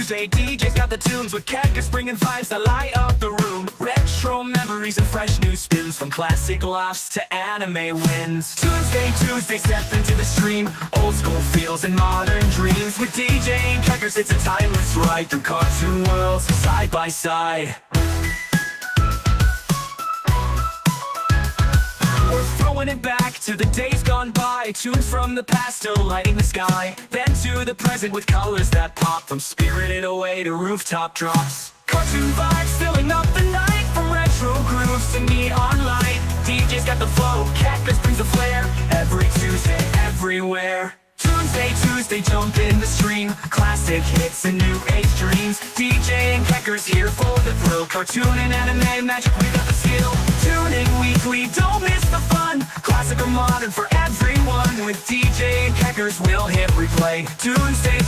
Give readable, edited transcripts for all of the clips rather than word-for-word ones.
Tuesday, DJ's got the tunes with cactus bringing vibes that light up the room. Retro memories and fresh new spins, from classic laughs to anime wins. Tuesday, step into the stream, old school feels and modern dreams. With DJ and crackers, it's a timeless ride through cartoon worlds, side by side. We're throwing it back to the days gone by, tunes from the past still lighting the sky. Then to the present with colors that pop, from Spirited Away to rooftop drops. Cartoon vibes filling up the night, from retro grooves to neon light. DJ's got the flow, cactus brings the flair, every Tuesday, everywhere. Tuesday, jump in the stream, classic hits and new age dreams. DJ and Keckers here for the thrill, cartoon and anime magic, we got the skill. Tune in weekly, don't miss the fun, classic or modern for everyone. With DJ and Keckers, we'll hit replay. Tuesday,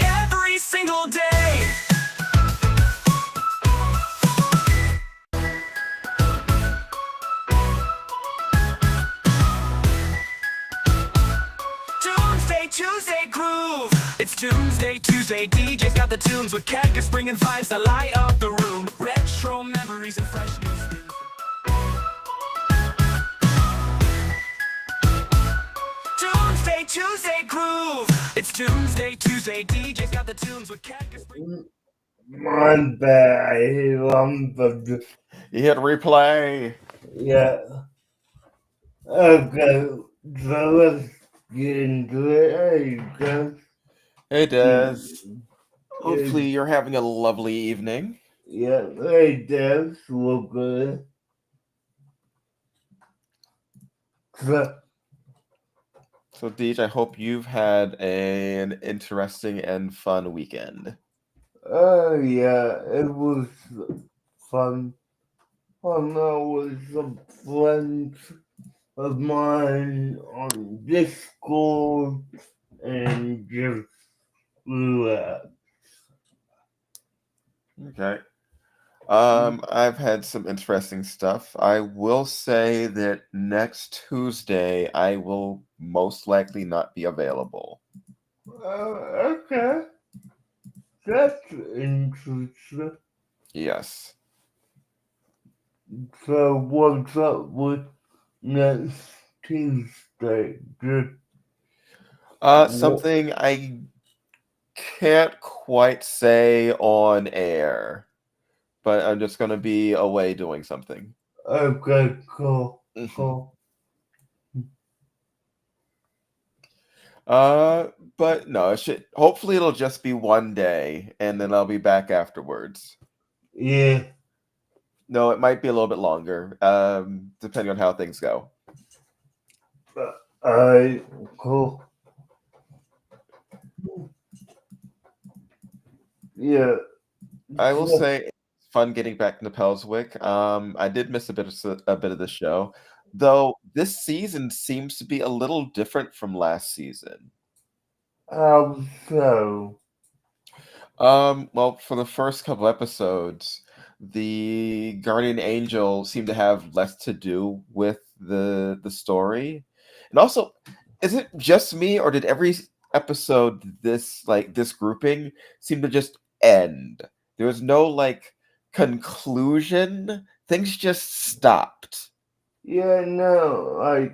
every single day. Tuesday groove. It's Toonsday Tuesday, DJ's got the tunes with cactus bringing vibes that light up the room. Retro memories and fresh new spins. Tuesday groove. It's Toonsday Tuesday, DJ's got the tunes with cactus bringing. My bad. You hit replay. Yeah. Okay, so let's get into it. Hey, Des. Hey, Des. Hopefully you're having a lovely evening. Yeah, hey, Des. Look good. So, Deej, I hope you've had an interesting and fun weekend. Yeah, it was fun. Hung out with some friends of mine on Discord and just relax. Okay. I've had some interesting stuff. I will say that next Tuesday I will most likely not be available. Okay. That's interesting. Yes. So what's up with next Tuesday? Something I can't quite say on air, but I'm just going to be away doing something. Okay, cool. But no, hopefully it'll just be one day, and then I'll be back afterwards. Yeah. No, it might be a little bit longer, depending on how things go. Alright, cool. Yeah. I will say it's fun getting back into Pelswick. I did miss a bit of the show, though this season seems to be a little different from last season. How so? Well, for the first couple episodes, the Guardian Angel seemed to have less to do with the story. And also, is it just me, or did every episode this grouping seem to just end? There was no conclusion. Things just stopped. Yeah, no,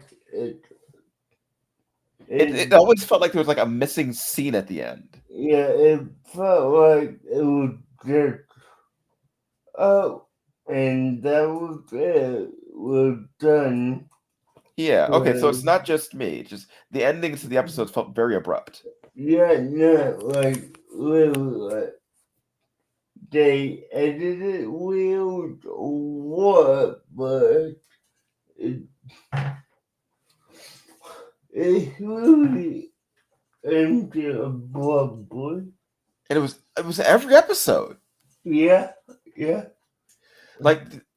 It always felt like there was a missing scene at the end. Yeah, it felt like it was just and that was it. We're done. Yeah, okay, so it's not just me. Just the endings of the episodes felt very abrupt. Yeah, no, literally, they edited it weird or what, but it really ended abruptly. And it was every episode. Yeah.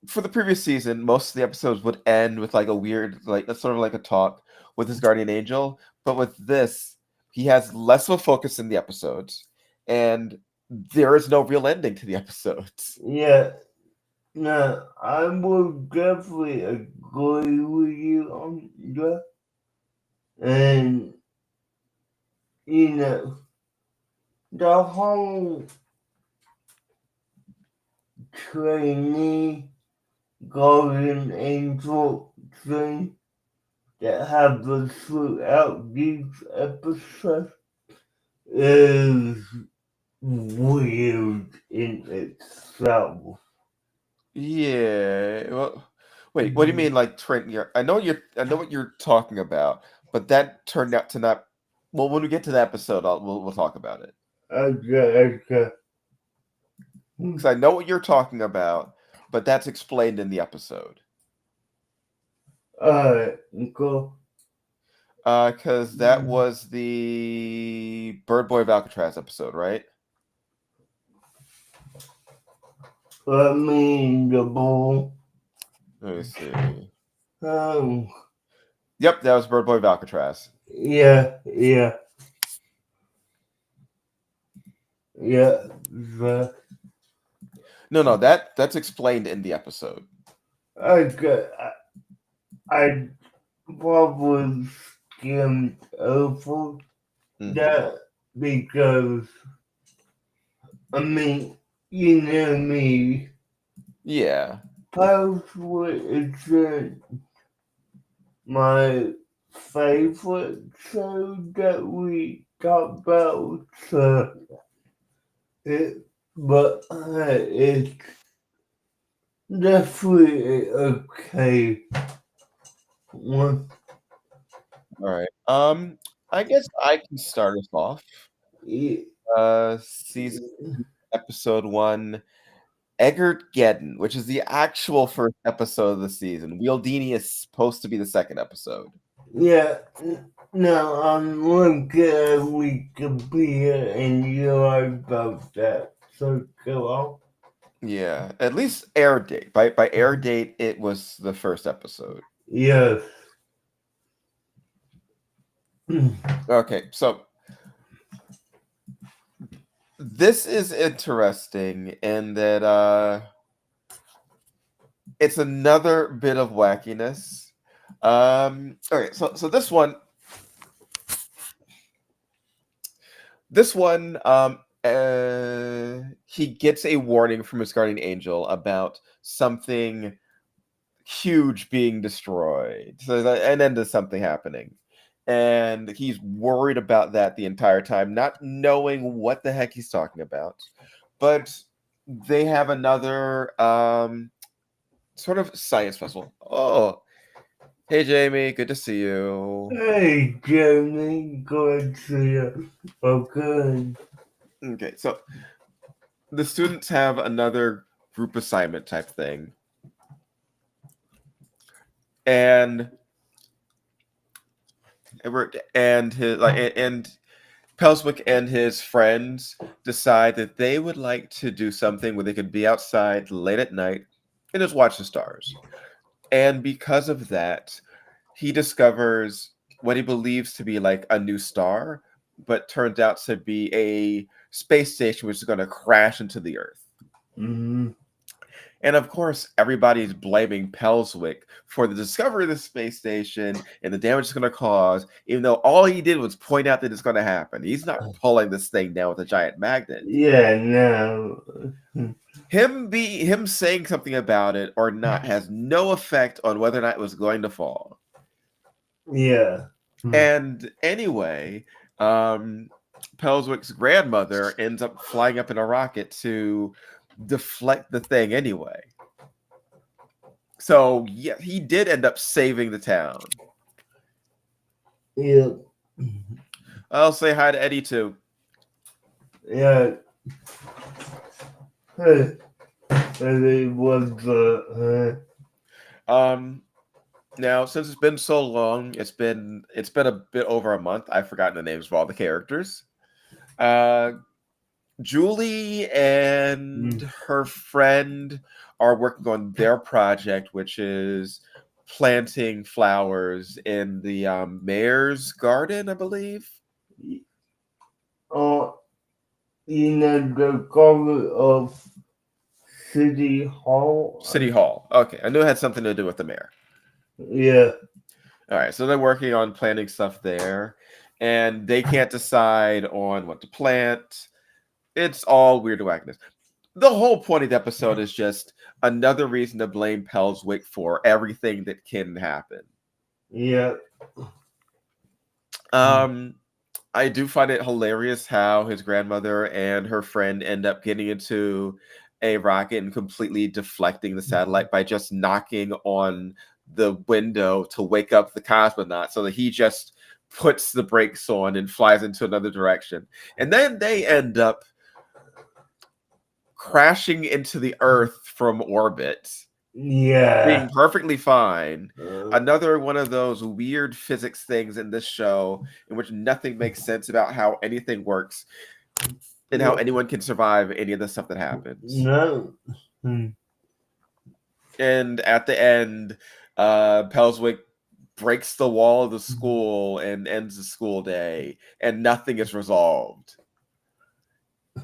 For the previous season, most of the episodes would end with a weird, sort of like a talk with his guardian angel. But with this, he has less of a focus in the episodes, and there is no real ending to the episodes. Yeah. No, I will definitely agree with you on that. And, the whole trainee guardian angel thing that happens throughout these episodes is weird in itself. Yeah. Well, wait. What do you mean, like Trent? I know what you're talking about, but that turned out to not. Well, when we get to the episode, we'll talk about it. Okay. Because I know what you're talking about, but that's explained in the episode. Go. Because that was the Bird Boy of Alcatraz episode, right? I mean, the ball. Let me see. Oh, Yep, that was Bird Boy of Alcatraz. yeah. No, that's explained in the episode. Okay, I probably skimmed over that because, I mean, you know me, Yeah. Pelswick isn't my favorite show that we talk about, but it's definitely okay one. All right. I guess I can start us off. Season episode 1, Eggert Geddon, which is the actual first episode of the season. Wheeldini is supposed to be the second episode. Yeah. No, I'm looking at Wikipedia and you're right about that. So go on. Yeah, at least air date. By air date, it was the first episode. Yes. Okay, so this is interesting in that it's another bit of wackiness. Okay, so this one he gets a warning from his guardian angel about something huge being destroyed. So and then there's something happening. And he's worried about that the entire time, not knowing what the heck he's talking about. But they have another sort of science festival. Oh, hey Jamie, good to see you. Hey, Jamie, good to see you. Okay. Okay, so the students have another group assignment type thing. And Pelswick and his friends decide that they would like to do something where they could be outside late at night and just watch the stars. And because of that, he discovers what he believes to be like a new star, but turns out to be a space station which is going to crash into the Earth. Mm-hmm. And of course, everybody's blaming Pelswick for the discovery of the space station and the damage it's going to cause, even though all he did was point out that it's going to happen. He's not pulling this thing down with a giant magnet. Yeah, no. Him saying something about it or not has no effect on whether or not it was going to fall. Yeah. And anyway, Pelswick's grandmother ends up flying up in a rocket to deflect the thing anyway. So yeah, he did end up saving the town. Yeah. I'll say hi to Eddie too. Yeah. Hey. Eddie was now since it's been so long, it's been a bit over a month. I've forgotten the names of all the characters. Julie and her friend are working on their project, which is planting flowers in the mayor's garden, I believe. you know, the cover of City Hall. City Hall. Okay, I knew it had something to do with the mayor. Yeah. All right, so they're working on planting stuff there, and they can't decide on what to plant. It's all weird wackiness. the whole point of the episode is just another reason to blame Pelswick for everything that can happen. Yeah. I do find it hilarious how his grandmother and her friend end up getting into a rocket and completely deflecting the satellite by just knocking on the window to wake up the cosmonaut so that he just puts the brakes on and flies into another direction. And then they end up crashing into the Earth from orbit, Yeah. being perfectly fine. Another one of those weird physics things in this show in which nothing makes sense about how anything works and how anyone can survive any of the stuff that happens. No. And at the end, Pelswick breaks the wall of the school and ends the school day, and nothing is resolved.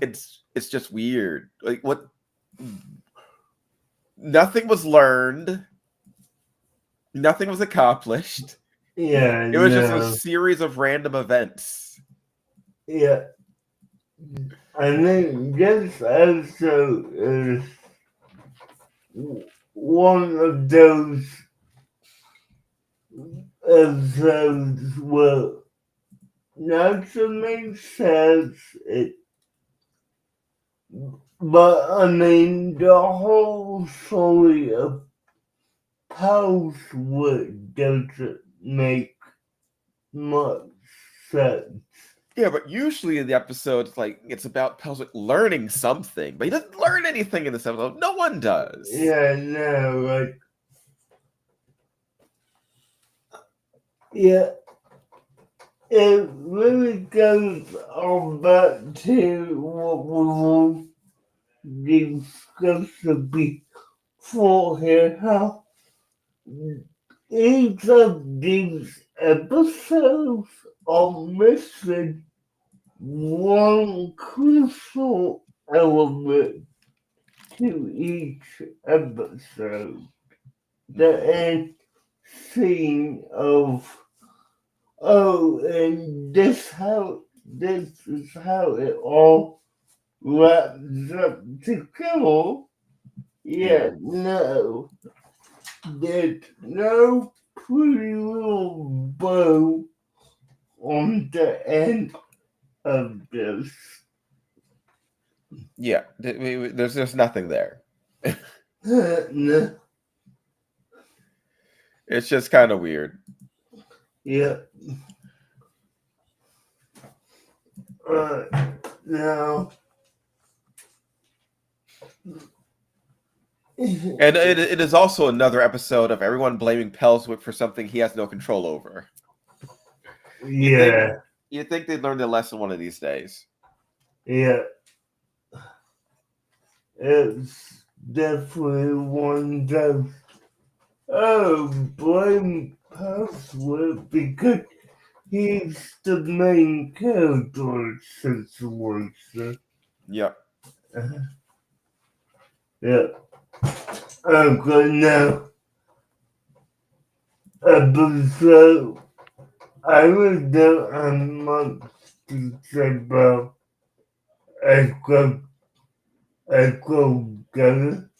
It's just weird. Like, what? Nothing was learned. Nothing was accomplished. Yeah. It was just a series of random events. Yeah. I think this episode is one of those episodes where nothing makes sense. But I mean, the whole story of Pelswick doesn't make much sense. Yeah, but usually in the episodes, like, it's about Pelswick learning something, but he doesn't learn anything in this episode. No one does. Yeah, no, like, yeah, it really goes on back to what we will discuss before here, how each of these episodes are missing one crucial element to each episode. The end scene of, oh, and this is how it all wraps up together. Yeah, no. There's no pretty little bow on the end of this. Yeah, there's just nothing there. No. It's just kind of weird. Yeah. Now. And it is also another episode of everyone blaming Pelswick for something he has no control over. Yeah. You'd think they'd learn their lesson one of these days. Yeah. It's definitely one that, blame Pelswick because he's the main character situation. Yep. Yeah. Okay, now, episode, I really don't have much to say about Echo Gunner.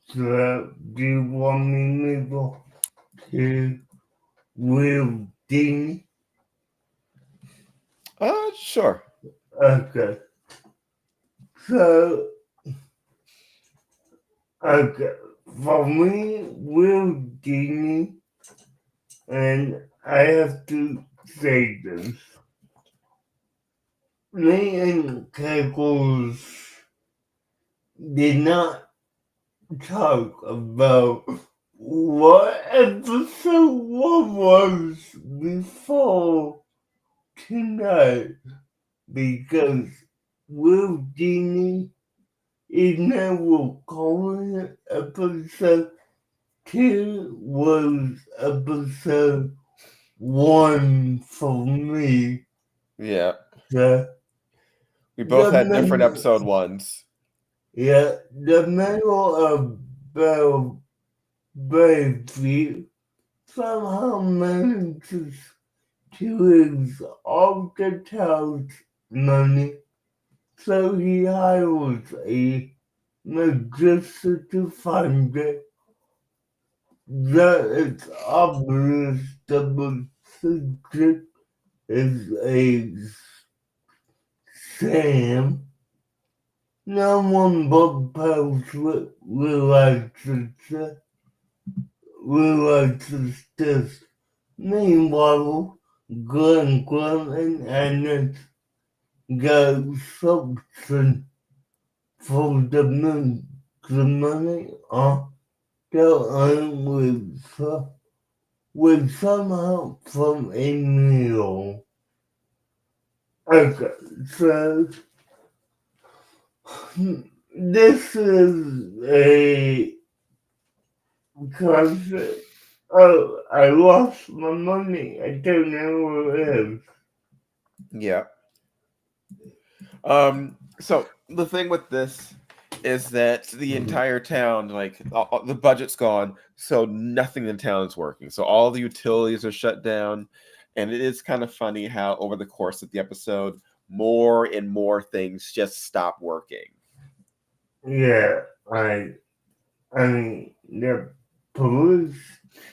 So, do you want me to move on to Will Dean? Sure. Okay. So, okay, for me, Will Dean, and I have to say this, me and Kegels did not talk about what episode one was before tonight because Will Dean is now recording episode 2 was episode 1 for me. Yeah. Yeah. We both had different episode ones. Yeah, the middle of Bell Baby somehow manages to use all the town's money, so he hires a just to find it that it's obvious the message is a scam. No one but Pelswick realizes this. Meanwhile, Glenn and Anna go searching for the money on their own with some help from a meal. Okay, so this is a concept. Oh, I lost my money. I don't know where it is. Yeah. So the thing with this is that the entire town, like the budget's gone, so nothing in town is working. So all the utilities are shut down, and it is kind of funny how over the course of the episode, more and more things just stop working. Yeah, I mean, the police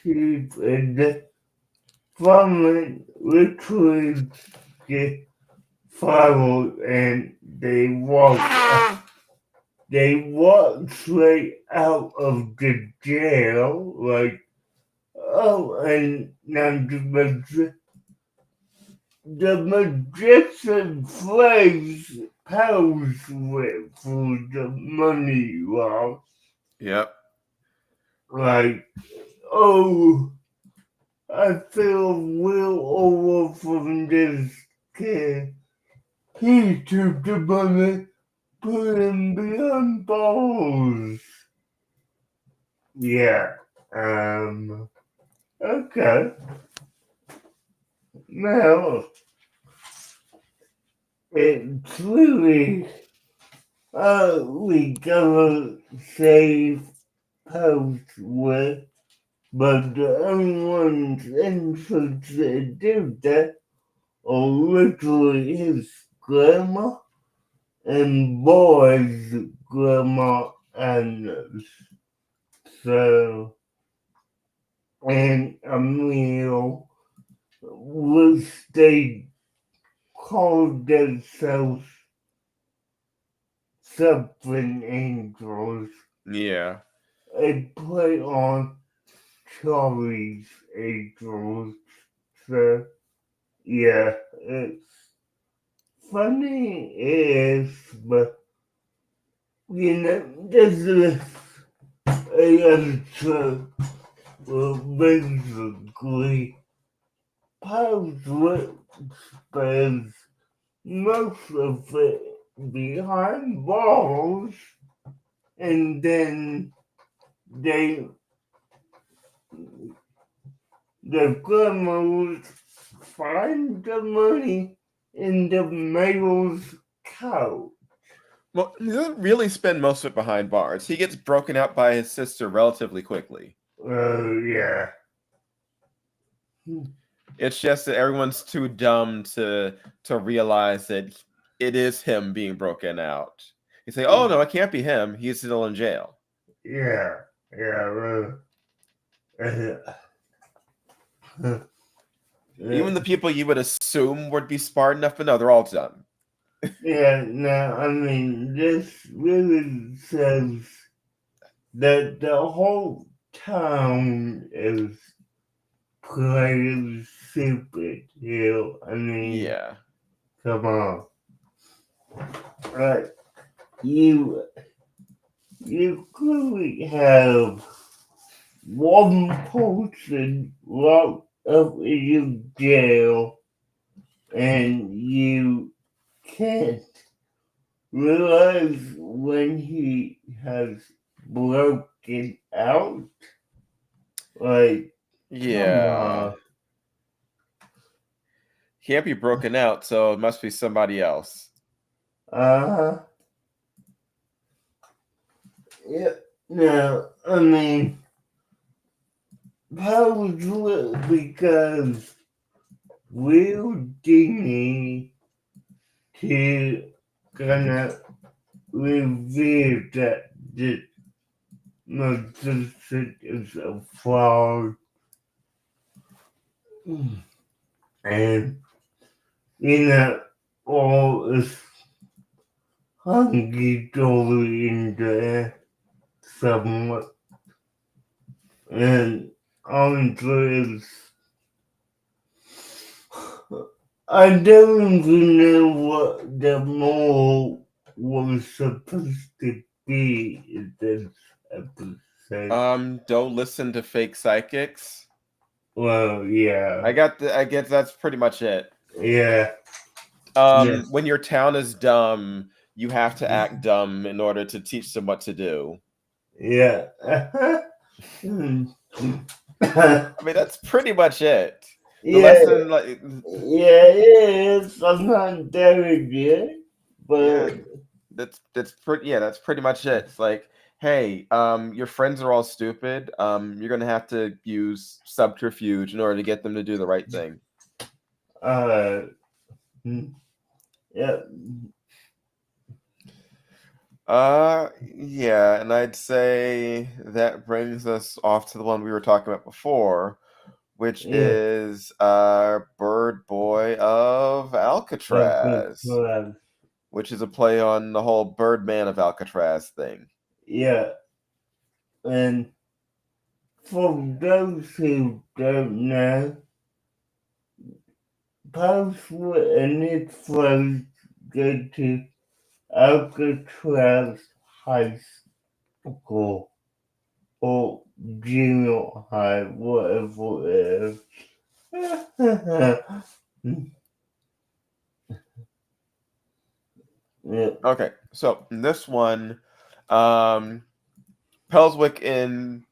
chief and the firemen literally get followed and they walk straight out of the jail, like, oh, and now the magician plays Pelswick for the money loss. Yep. Like, oh, I feel real over from this kid. He took the money, put him behind bars. Yeah, okay. Now, it's really, we gotta save Pelswick, but the only ones interested to do that are literally his grandma and boys' grandma Anna's. So, and Emil, which they called themselves Suffering Angels, Yeah. a play on Charlie's Angels. So, yeah, it's funny, it is, but, you know, this is a episode where basically Pelswick spends most of it behind bars, and then the grandmas find the money in the mayor's couch. Well, he doesn't really spend most of it behind bars. He gets broken out by his sister relatively quickly. Oh, yeah. It's just that everyone's too dumb to realize that it is him being broken out. You say, "Oh no, it can't be him. He's still in jail." Yeah, Even the people you would assume would be smart enough, but no, they're all dumb. yeah, no, I mean, this really says that the whole town is playing stupid here. I mean, Yeah. come on. Right. You clearly have one person locked up in jail and you can't realize when he has broken out. Like, Yeah. Can't be broken out, so it must be somebody else. Yeah, no, I mean, probably because we're need to gonna review that that Magician is a fraud, and all is hunky dory in there somewhat, and honestly, I don't even know what the moral was supposed to be in this episode. Don't listen to fake psychics. Well, yeah. I guess that's pretty much it. Yeah. When your town is dumb, you have to act dumb in order to teach them what to do. Yeah. I mean, that's pretty much it. The Yeah. lesson, like, Yeah, it is sometimes very good, yeah, but that's pretty much it. It's like, hey, your friends are all stupid. You're gonna have to use subterfuge in order to get them to do the right thing. yeah. Yeah, and I'd say that brings us off to the one we were talking about before, which Yeah. is Bird Boy of Alcatraz, which is a play on the whole Birdman of Alcatraz thing. Yeah. And for those who don't know, Pelswick and his friends go to Alcatraz High School or junior high, whatever it is. Yeah. Okay, so in this one, Pelswick and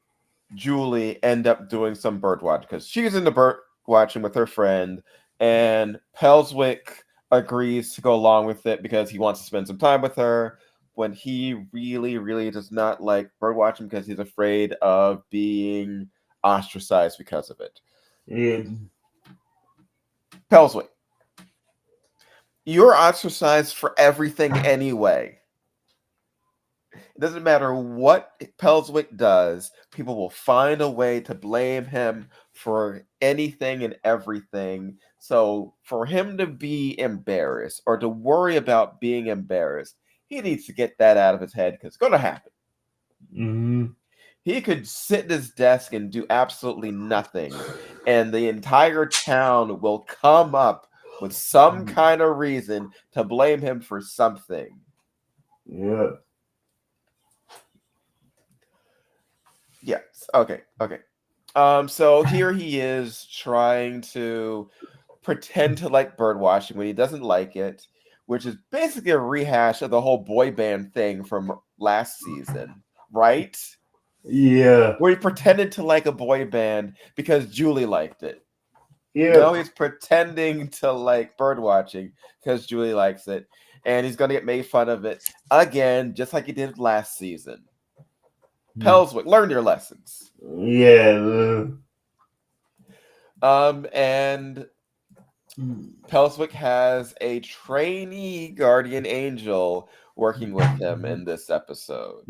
Julie end up doing some bird watch because she's into bird watching with her friend, and Pelswick agrees to go along with it because he wants to spend some time with her when he really, really does not like bird watching because he's afraid of being ostracized because of it. Yeah. Pelswick, you're ostracized for everything anyway. It doesn't matter what Pelswick does, people will find a way to blame him for anything and everything. So for him to be embarrassed or to worry about being embarrassed, he needs to get that out of his head because it's going to happen. Mm-hmm. He could sit at his desk and do absolutely nothing, and the entire town will come up with some kind of reason to blame him for something. Yeah. Yes. Okay. So here he is trying to pretend to like bird watching when he doesn't like it, which is basically a rehash of the whole boy band thing from last season, right? Yeah. Where he pretended to like a boy band because Julie liked it. Yeah. Now he's pretending to like bird watching because Julie likes it, and he's gonna get made fun of it again, just like he did last season. Pelswick, learn your lessons. Yeah. And Pelswick has a trainee guardian angel working with him in this episode.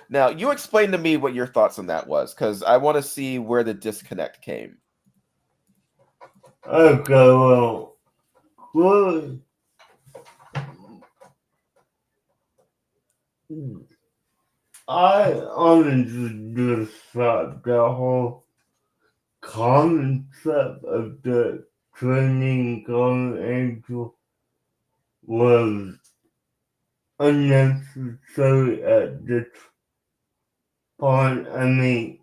Now, you explain to me what your thoughts on that was, because I want to see where the disconnect came. Okay, well, I honestly just thought the whole concept of the training guardian angel was unnecessary at this point. I mean,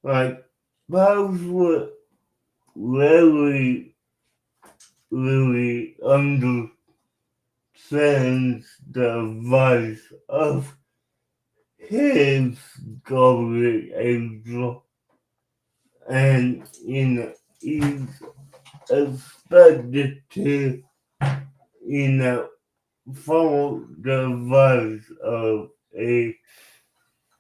like, Pelswick really understands the vice of his guardian angel, and he's expected to follow the vice of a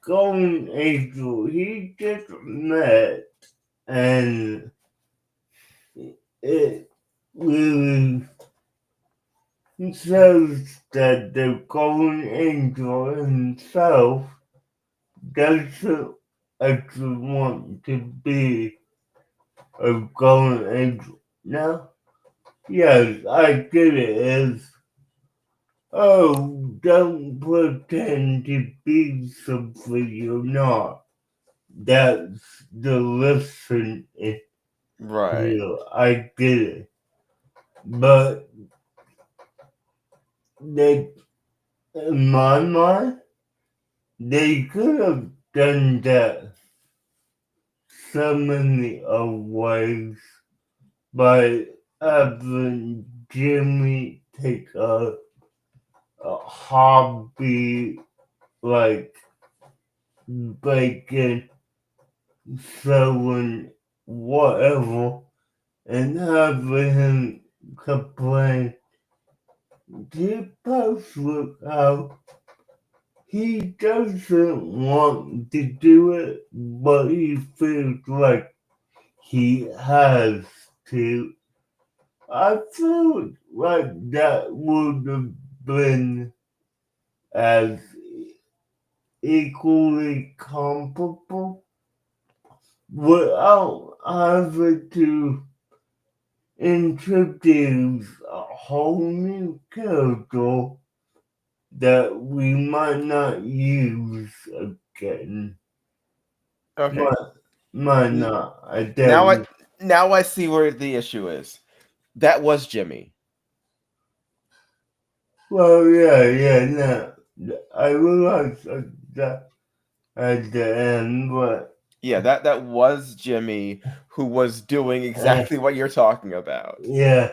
guardian angel he just met, and it really shows that the Golden Angel himself doesn't actually want to be a Golden Angel. Now, yes, I get it as, oh, don't pretend to be something you're not. That's the lesson Right. here. I get it. But they, in my mind, they could have done that so many other ways by having Jimmy take a hobby like baking, sewing, whatever, and having him complain to Pelswick how he doesn't want to do it, but he feels like he has to. I feel like that would have been as equally comparable without having to introduce a whole new character that we might not use again. Okay. Might not. Now I see where the issue is. That was Jimmy. Well, yeah, no. I realized that at the end, but Yeah, that was Jimmy who was doing exactly what you're talking about. yeah,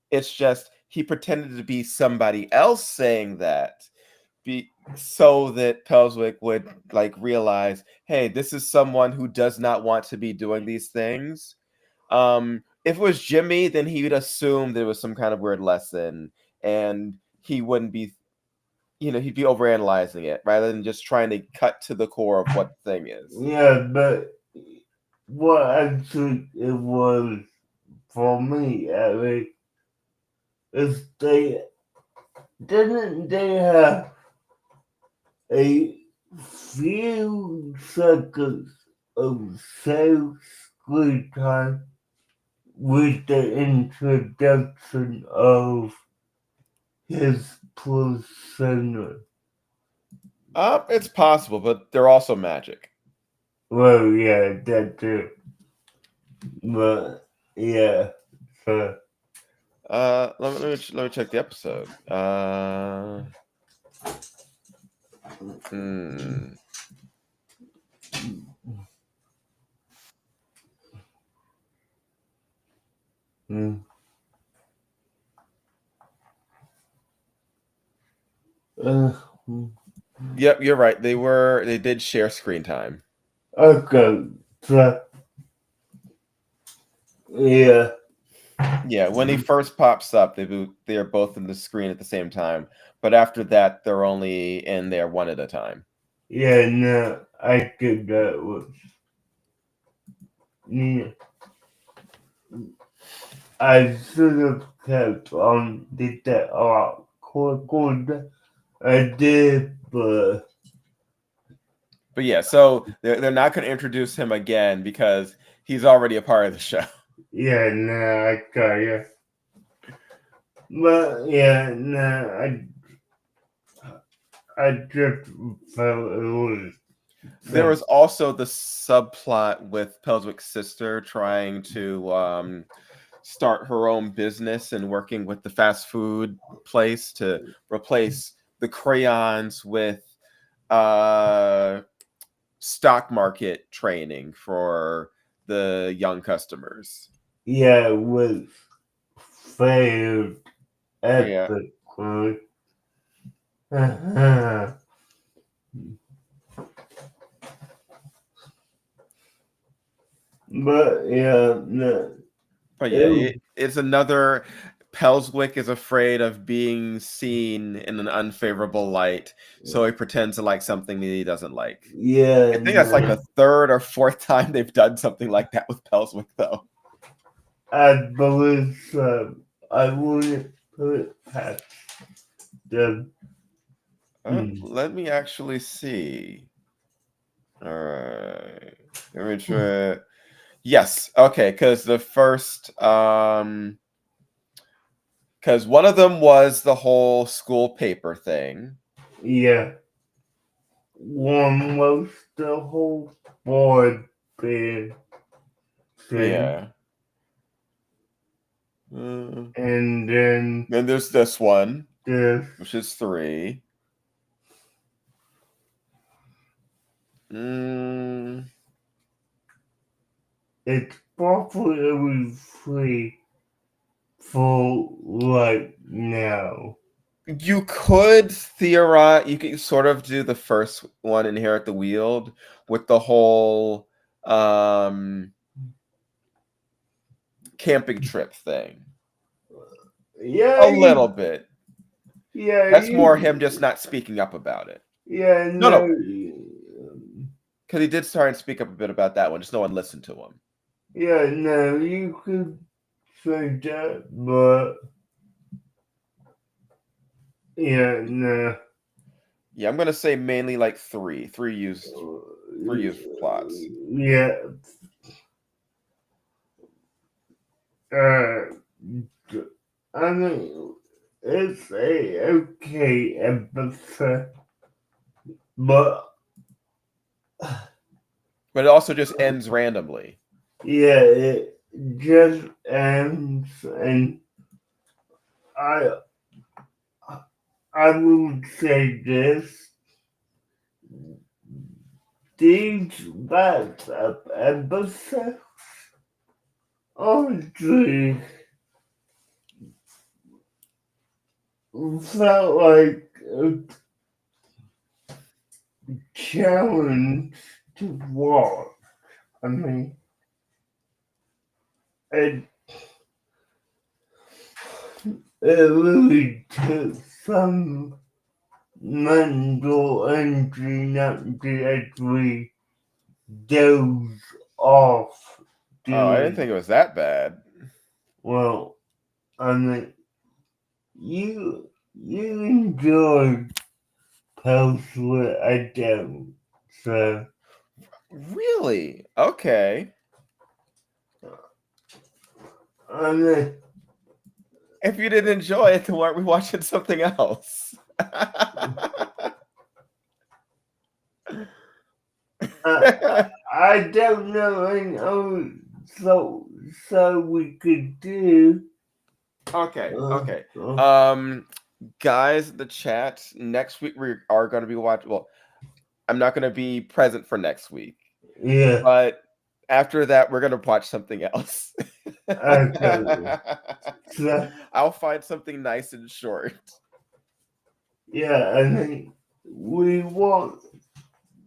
It's just he pretended to be somebody else saying that so that Pelswick would like realize, hey, this is someone who does not want to be doing these things. If it was Jimmy, then he would assume there was some kind of weird lesson, and he wouldn't be, he'd be overanalyzing it rather than just trying to cut to the core of what the thing is. yeah, but what actually it was for me, at least, is didn't they have a few seconds of self screen time with the introduction of his persona? It's possible, but they're also magic. Well, yeah, that too. But yeah, so Let me check the episode. Hmm. mm, uh, mm, Yep, you're right. They did share screen time. okay, so yeah, Yeah, when he first pops up, they are both in the screen at the same time. But after that, they're only in there one at a time. yeah, no, I get that was yeah. I should have kept on did that a lot quicker. I did, but yeah, so they're not going to introduce him again because he's already a part of the show. yeah, no, I got you. But yeah, no, I just felt it was. There was also the subplot with Pelswick's sister trying to start her own business and working with the fast food place to replace the crayons with stock market training for the young customers. Yeah, it was failed Yeah. epically. But yeah, no. But yeah, it's another Pelswick is afraid of being seen in an unfavorable light, so he pretends to like something that he doesn't like. Yeah, I think that's like the third or fourth time they've done something like that with Pelswick, though. I believe so. I wouldn't put it past them. Let me actually see. All right. Let me try. Yes. Okay. Because the first, because one of them was the whole school paper thing. Yeah. One was the whole board band thing. Yeah. And then there's this one, this. which is 3. It's probably free for right now. You could theorize. You could sort of do the first one, Inherit the Wield, with the whole camping trip thing. Yeah. A little bit. Yeah. That's more him just not speaking up about it. Yeah. No. Because he did start and speak up a bit about that one, just no one listened to him. Yeah, no, you could say that, but yeah, no. Yeah, I'm gonna say mainly like 3. 3 used plots. Yeah. I mean, it's a okay episode, but it also just ends randomly. Yeah, it just ends, and I would say this: these backup episodes honestly felt like a challenge to watch. I mean, it really took some mental energy not to actually doze off. Oh, I didn't think it was that bad. Well, I mean, you enjoy Pelswick, I don't. So Really? Okay. I mean, if you didn't enjoy it, then why aren't we watching something else? I don't know. I know. So we could do. Okay. Okay. Guys, the chat, next week we are going to be watching. Well, I'm not going to be present for next week. Yeah. But after that, we're going to watch something else. Okay. So, I'll find something nice and short. yeah, I think we want.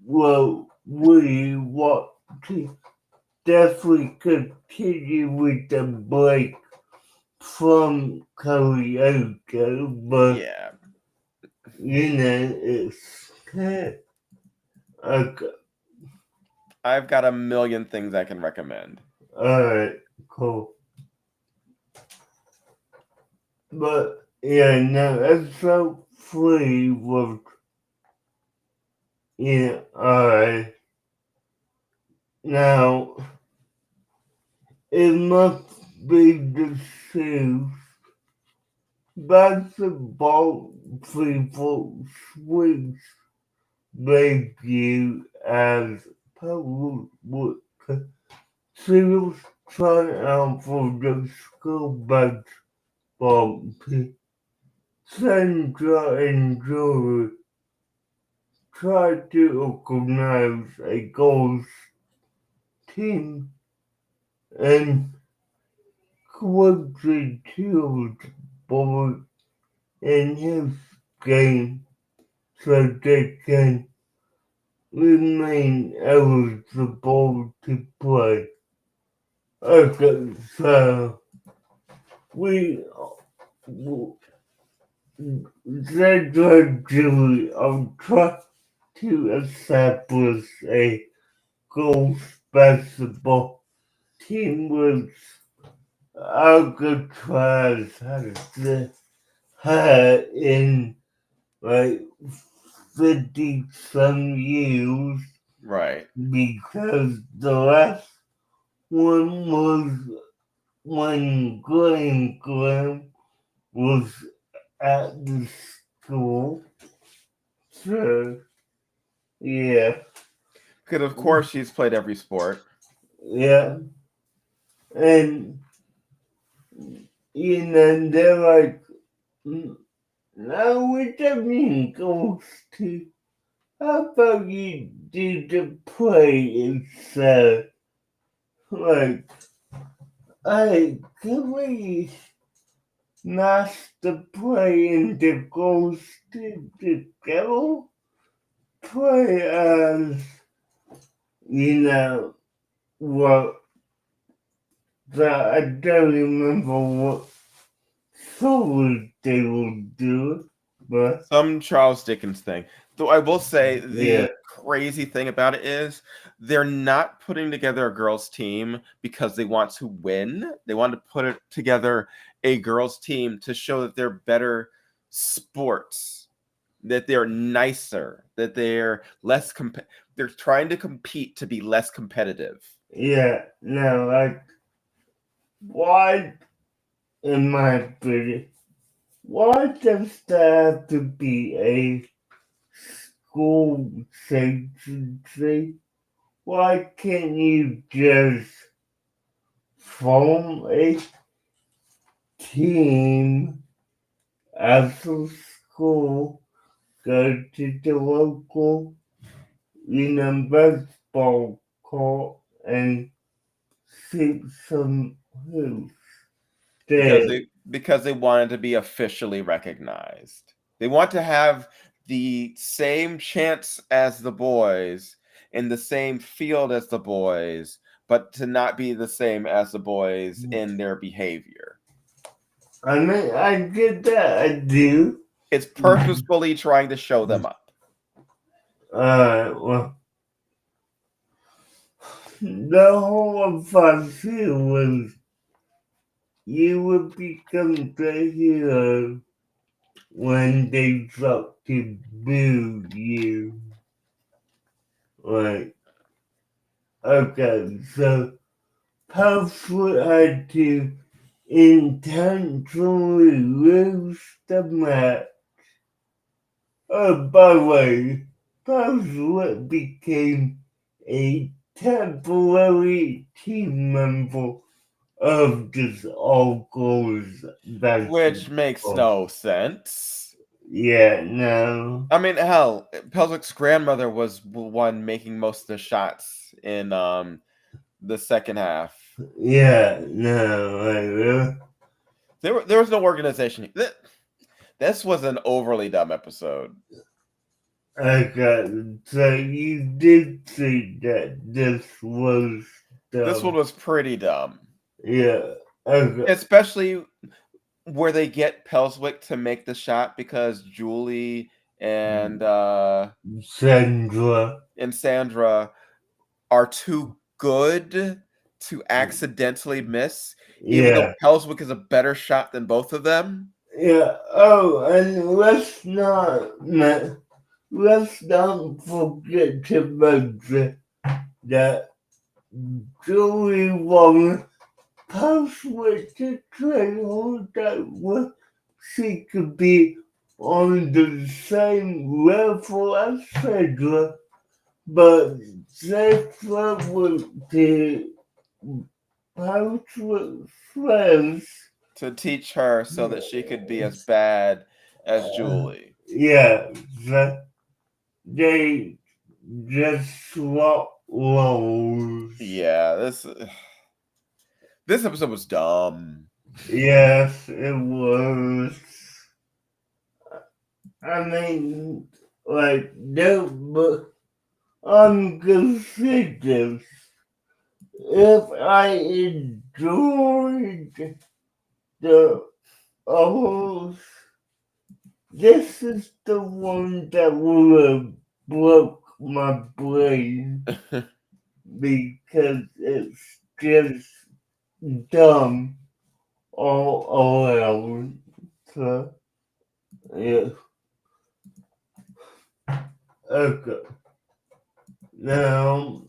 Well, we want to definitely continue with the break from karaoke, but Yeah. you know, it's okay. I've got a million things I can recommend. Alright, cool. But yeah, no, episode 3 was alright. Now it must be the truth. Basketball people switch debut as public serious tryout for the school basketball team. Sandra and Jory tried to organize a girls team and quickly killed boy in his game so they can remain eligible to play. Okay, so we gradually try to establish a girls basketball team with Alcatraz has this in like 50 some years Right. because the last one was when Glenn was at the school. So, yeah. Because of course she's played every sport. Yeah. And, they're like, now we don't mean ghost to. How about you do the play instead? Like, hey, can we smash the play into ghost together? Play as, what, I don't remember what solo they will do, but Some Charles Dickens thing. Though I will say yeah, the crazy thing about it is they're not putting together a girls' team because they want to win. They want to put it together a girls' team to show that they're better sports, that they're nicer, that they're less they're trying to compete to be less competitive. yeah, no, like, why, in my opinion, why does there have to be a school agency? Why can't you just form a team after school, go to the local, baseball court and shoot some hoops because there? they wanted to be officially recognized. They want to have the same chance as the boys in the same field as the boys, but to not be the same as the boys in their behavior. I mean, I get that, I do. It's purposefully trying to show them up. Well, the whole of here was you would become the hero when they start to boo you. Like, okay, so Pelswick had to intentionally lose the match. Oh, by the way, Pelswick became a temporary team member of this all girls Which makes basketball. no sense. Yeah, no. I mean, hell, Pelswick's grandmother was the one making most of the shots in the second half. Yeah, no. There was no organization. This was an overly dumb episode. Okay, so you did see that this was This one dumb. was pretty dumb. Yeah, okay. Especially where they get Pelswick to make the shot because Julie and Sandra. Sandra are too good to accidentally miss, even though Yeah. Pelswick is a better shot than both of them. Yeah. Oh, and let's not forget to mention that Julie won Pelswick to train that she could be on the same level as Sandra, but Sandra was the Pelswick friends. To teach her so that she could be as bad as Julie. Yeah, they just swap roles. Yeah, this episode was dumb. Yes, it was. I mean, like, no, but I'm considered if I enjoyed the others, this is the one that would have broke my brain because it's just dumb all around. So, Yeah. Okay. Now,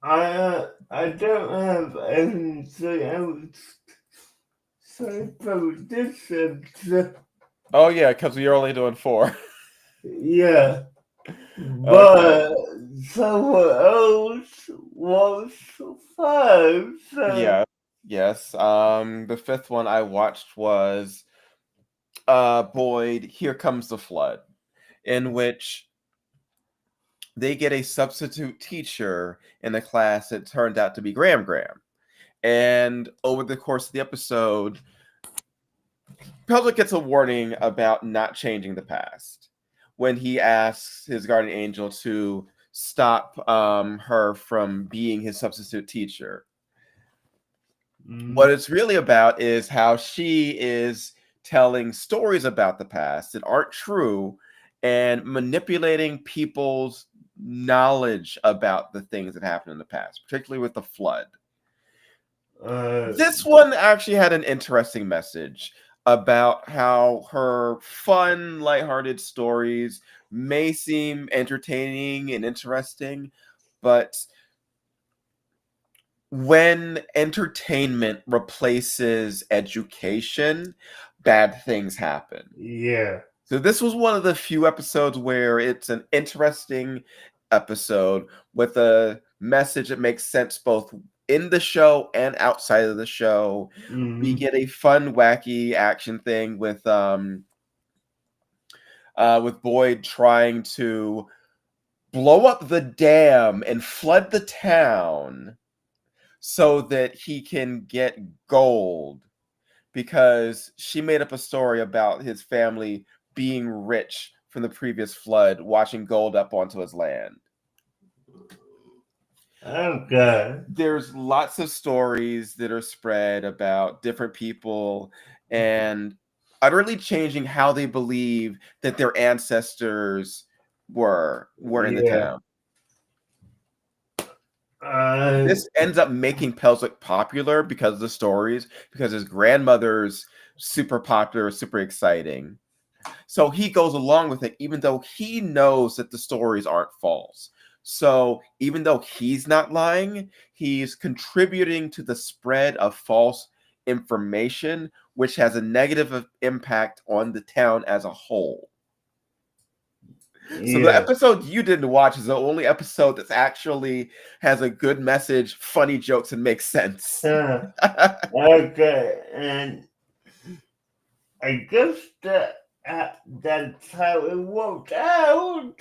I don't have anything else to say for this episode. Oh yeah, because you're only doing 4. Yeah. Okay. But someone else was 5. So, Yeah. Yes. The 5th one I watched was Boyd, Here Comes the Flood, in which they get a substitute teacher in a class that turned out to be Graham Graham. And over the course of the episode, Pelswick gets a warning about not changing the past when he asks his guardian angel to stop her from being his substitute teacher. What it's really about is how she is telling stories about the past that aren't true and manipulating people's knowledge about the things that happened in the past, particularly with the flood. This one actually had an interesting message about how her fun, lighthearted stories may seem entertaining and interesting, but when entertainment replaces education, bad things happen. yeah. So this was one of the few episodes where it's an interesting episode with a message that makes sense both in the show and outside of the show. We get a fun, wacky action thing with Boyd trying to blow up the dam and flood the town so that he can get gold, because she made up a story about his family being rich from the previous flood, washing gold up onto his land. Okay. There's lots of stories that are spread about different people and utterly changing how they believe that their ancestors were in the town. This ends up making Pelswick popular because of the stories, because his grandmother's super popular, super exciting. So he goes along with it, even though he knows that the stories aren't false. So even though he's not lying, he's contributing to the spread of false information, which has a negative impact on the town as a whole. So the episode you didn't watch is the only episode that actually has a good message, funny jokes, and makes sense. Okay, and I guess that's how it worked out.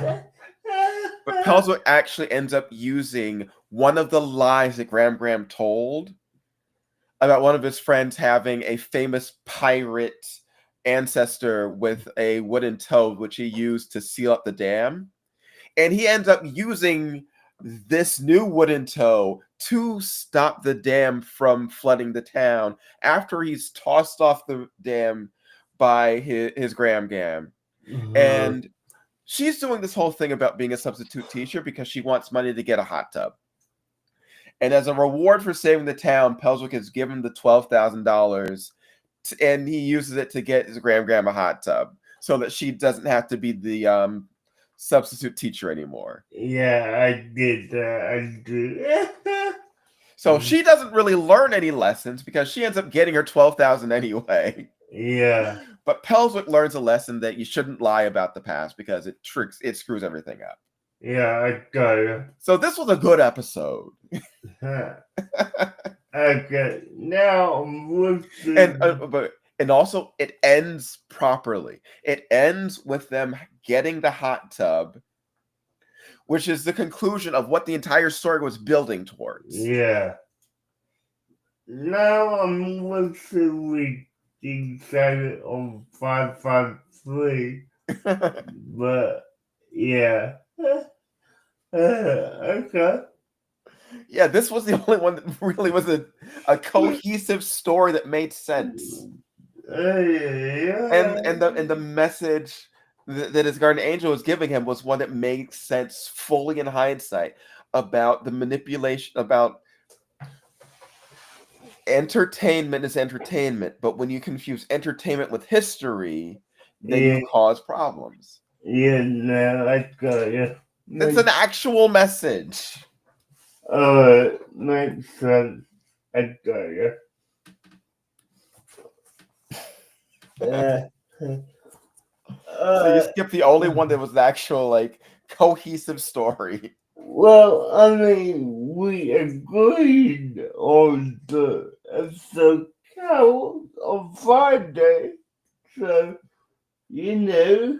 But Pelswick actually ends up using one of the lies that Graham told about one of his friends having a famous pirate ancestor with a wooden toad, which he used to seal up the dam. And he ends up using this new wooden toe to stop the dam from flooding the town after he's tossed off the dam by his Graham Gam. And she's doing this whole thing about being a substitute teacher because she wants money to get a hot tub. And as a reward for saving the town, Pelswick has given the $12,000, and he uses it to get his Graham a hot tub so that she doesn't have to be the substitute teacher anymore. Yeah, I did that. I did. So she doesn't really learn any lessons because she ends up getting her $12,000 anyway. Yeah. But Pelswick learns a lesson that you shouldn't lie about the past because it screws everything up. Yeah, I got it. So this was a good episode. Okay, now and also it ends properly. It ends with them getting the hot tub, which is the conclusion of what the entire story was building towards. Yeah. Now I'm listening with decided on 553. But yeah. Okay. Yeah, this was the only one that really was a cohesive story that made sense. Yeah. And the message that his guardian angel was giving him was one that made sense fully in hindsight about the manipulation, about entertainment is entertainment, but when you confuse entertainment with history, then Yeah, you cause problems. yeah, no, I got you. It's an actual message. Makes sense. I got you. So you skipped the only one that was the actual like cohesive story. Well, I mean, we agreed on the episode count on Friday, so you know.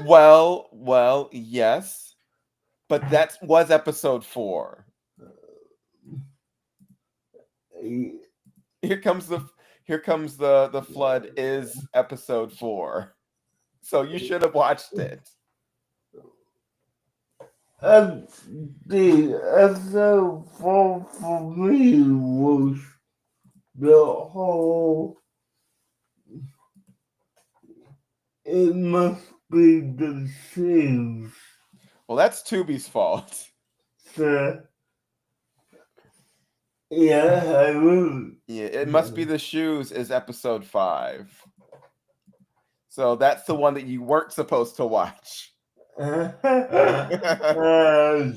Well, yes, but that was episode 4. Here comes the flood is episode 4. So you should have watched it. The episode 4 for me was the whole. It must be the shoes. Well, that's Tubi's fault. So, yeah, I will. Yeah, it must be the shoes is episode 5. So that's the one that you weren't supposed to watch. Oh,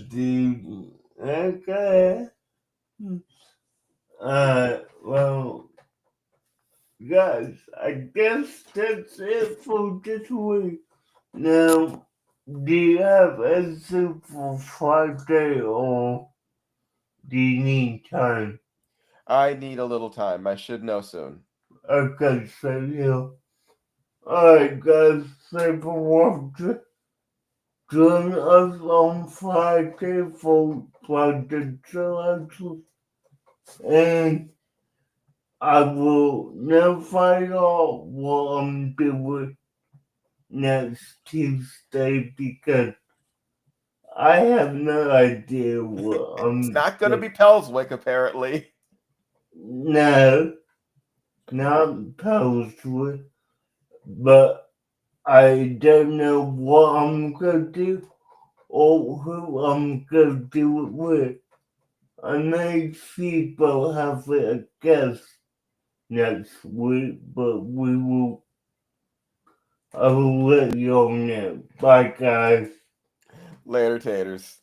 dude. Okay. Well, guys, I guess that's it for this week. Now, do you have anything for Friday or do you need time? I need a little time. I should know soon. Okay, so yeah. Alright, guys, thanks for watching. Join us on Friday for Friday Selections, and I will notify y'all what I'm doing next Tuesday because I have no idea what It's not going to be Pelswick, apparently. No, not Pelswick, but I don't know what I'm gonna do or who I'm gonna do it with. I may see about having a guest next week, but I will let you all know. Bye, guys. Later, taters.